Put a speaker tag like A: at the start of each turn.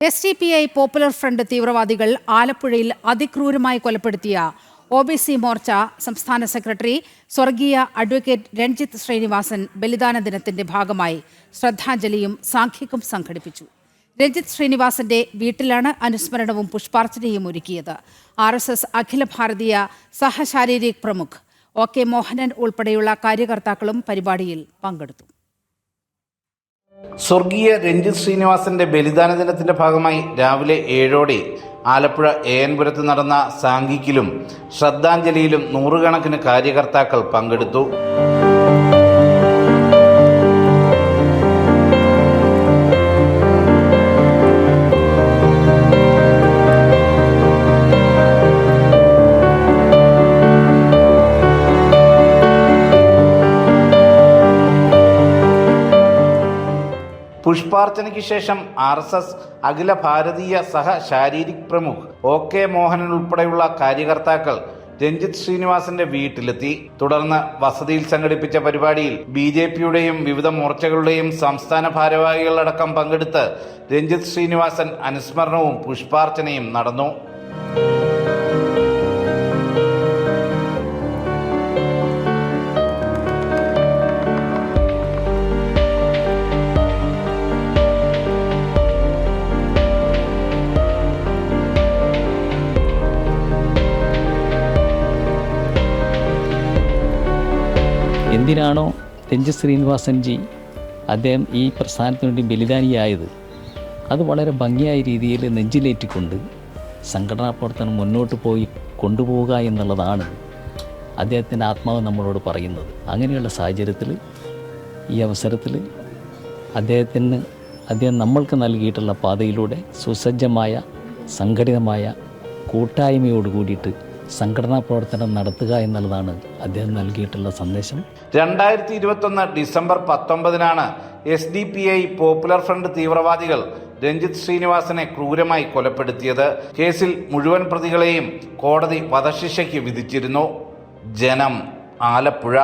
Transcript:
A: SDPI popular front തീവ്രവാദികൾ ആലപ്പുഴയിൽ അതിക്രൂരമായി കൊലപ്പെടുത്തിയ OBC മോർച്ച സംസ്ഥാന സെക്രട്ടറി സ്വർഗീയ അഡ്വക്കേറ്റ് രഞ്ജിത്ത് ശ്രീനിവാസൻ ബലിദാന ദിനത്തിന്റെ ഭാഗമായി ശ്രദ്ധാഞ്ജലിയും സാംഘികം സംഘടിപ്പിച്ചു. രഞ്ജിത്ത് ശ്രീനിവാസന്റെ വീട്ടിലാണ് അനുസ്മരണവും പുഷ്പാർച്ചനയും ഒരുക്കിയത്. RSS അഖില ഭാരതീയ സഹശാരീരിക് പ്രമുഖ് OK മോഹനൻ ഉൾപ്പെടെയുള്ള കാര്യകർത്താക്കളും പരിപാടിയിൽ പങ്കെടുത്തു.
B: സ്വർഗീയ രഞ്ജിത്ത് ശ്രീനിവാസന്റെ ബലിദാന ദിനത്തിന്റെ ഭാഗമായി രാവിലെ 7 ആലപ്പുഴ AN-പുരത്ത് നടന്ന സാംഘിക്കിലും ശ്രദ്ധാഞ്ജലിയിലും നൂറുകണക്കിന് കാര്യകർത്താക്കൾ പങ്കെടുത്തു. പുഷ്പാർച്ചനയ്ക്ക് ശേഷം RSS അഖില ഭാരതീയ സഹ ശാരീരിക് പ്രമുഖ് OK മോഹനൻ ഉൾപ്പെടെയുള്ള കാര്യകർത്താക്കൾ രഞ്ജിത്ത് ശ്രീനിവാസന്റെ വീട്ടിലെത്തി. തുടർന്ന് വസതിയിൽ സംഘടിപ്പിച്ച പരിപാടിയിൽ BJPയുടെയും വിവിധ മോർച്ചകളുടെയും സംസ്ഥാന ഭാരവാഹികളടക്കം പങ്കെടുത്ത് രഞ്ജിത്ത് ശ്രീനിവാസൻ അനുസ്മരണവും പുഷ്പാർച്ചനയും നടന്നു.
C: എന്തിനാണോ രഞ്ജിത്ത് ശ്രീനിവാസൻജി അദ്ദേഹം ഈ പ്രസ്ഥാനത്തിന് വേണ്ടി ബലിദാനിയായത്, അത് വളരെ ഭംഗിയായ രീതിയിൽ നെഞ്ചിലേറ്റിക്കൊണ്ട് സംഘടനാ പ്രവർത്തനം മുന്നോട്ട് പോയി കൊണ്ടുപോവുക എന്നുള്ളതാണ് അദ്ദേഹത്തിൻ്റെ ആത്മാവ് നമ്മളോട് പറയുന്നത്. അങ്ങനെയുള്ള സാഹചര്യത്തിൽ ഈ അവസരത്തിൽ അദ്ദേഹം നമ്മൾക്ക് നൽകിയിട്ടുള്ള പാതയിലൂടെ സുസജ്ജമായ സംഘടിതമായ കൂട്ടായ്മയോട് കൂടിയിട്ട് സംഘടനാ പ്രവർത്തനം നടത്തുക എന്നുള്ളതാണ് അദ്ദേഹം നൽകിയിട്ടുള്ള സന്ദേശം.
B: 2021 ഡിസംബർ 19 SDPI പോപ്പുലർ ഫ്രണ്ട് തീവ്രവാദികൾ രഞ്ജിത്ത് ശ്രീനിവാസനെ ക്രൂരമായി കൊലപ്പെടുത്തിയത്. കേസിൽ മുഴുവൻ പ്രതികളെയും കോടതി വധശിക്ഷയ്ക്ക് വിധിച്ചിരുന്നു. ജനം, ആലപ്പുഴ.